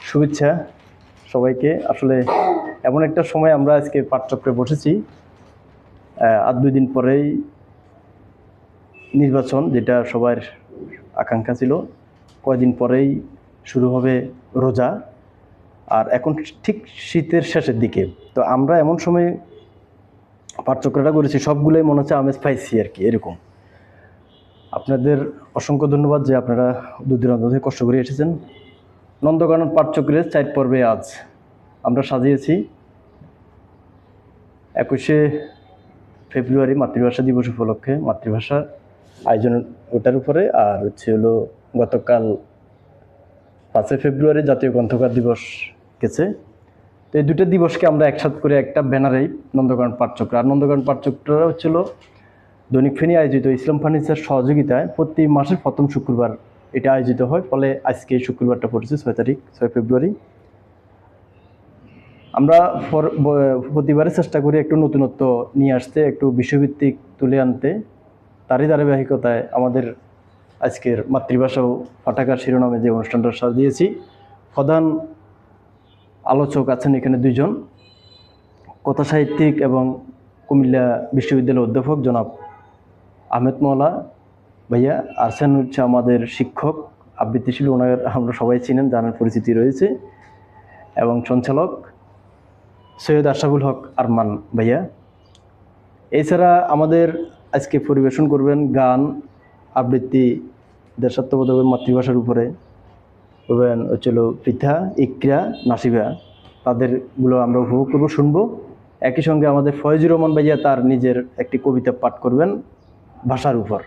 শুভেচ্ছা সবাইকে। আসলে এমন একটা সময় আমরা আজকে পাঠচক্রে বসেছি, আর 2 দিন পরেই নির্বাচন, যেটা সবার আকাঙ্ক্ষা ছিল। কয়দিন পরেই শুরু হবে রোজা, আর এখন ঠিক শীতের শেষের দিকে। তো আমরা এমন সময় পাঠচক্রটা করেছি, সবগুলোই মনে হচ্ছে আমেজ পাইছি আর কি, এরকম। আপনাদের অসংখ্য ধন্যবাদ যে আপনারা দূরদূরান্ত থেকে কষ্ট করে এসেছেন। নন্দকানন পাঠচক্রের 4 পর্বে আজ আমরা সাজিয়েছি 21শে ফেব্রুয়ারি মাতৃভাষা দিবস উপলক্ষে মাতৃভাষা আয়োজন, ওটার উপরে। আর হলো গতকাল 5 ফেব্রুয়ারি জাতীয় গ্রন্থকার দিবস গেছে। তো এই দুটো দিবসকে আমরা একসাথে করে একটা ব্যানারেই নন্দকানন পাঠচক্র। আর নন্দকানন পাঠচক্র হচ্ছিল দৈনিক ফেনী আয়োজিত ইসলাম ফার্নিচার সহযোগিতায় প্রতি মাসের প্রথম শুক্রবার এটা আয়োজিত হয়। ফলে আজকে এই শুক্রবারটা পড়েছে 6 ফেব্রুয়ারি। আমরা প্রতিবারের চেষ্টা করি একটু নতুনত্ব নিয়ে আসতে, একটু বিষয়ভিত্তিক তুলে আনতে। তারই ধারাবাহিকতায় আমাদের আজকের মাতৃভাষা ও পাঠাগার শিরোনামে যে অনুষ্ঠানটা সাজিয়েছি, প্রধান আলোচক আছেন এখানে 2 জন, কথা সাহিত্যিক এবং কুমিল্লা বিশ্ববিদ্যালয়ের অধ্যাপক জনাব আহমেদ মওলা ভাইয়া। আছেন হচ্ছে আমাদের শিক্ষক আবৃত্তিশীল, ওনার আমরা সবাই চিনেন, জানার পরিচিতি রয়েছে, এবং সঞ্চালক সৈয়দ আশরাফুল হক আরমান ভাইয়া। এছাড়া আমাদের আজকে পরিবেশন করবেন গান, আবৃত্তি, দেশাত্মবোধক মাতৃভাষার উপরে করবেন হচ্ছিল পৃথা, ইকরা, নাসিবা। তাদেরগুলো আমরা উপভোগ করবো, শুনবো। একই সঙ্গে আমাদের ফয়েজুর রহমান ভাইয়া তার নিজের একটি কবিতা পাঠ করবেন ভাষার উপর।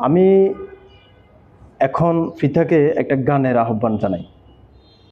আমি এখন পৃথাকে একটা গানের আহ্বান জানাই।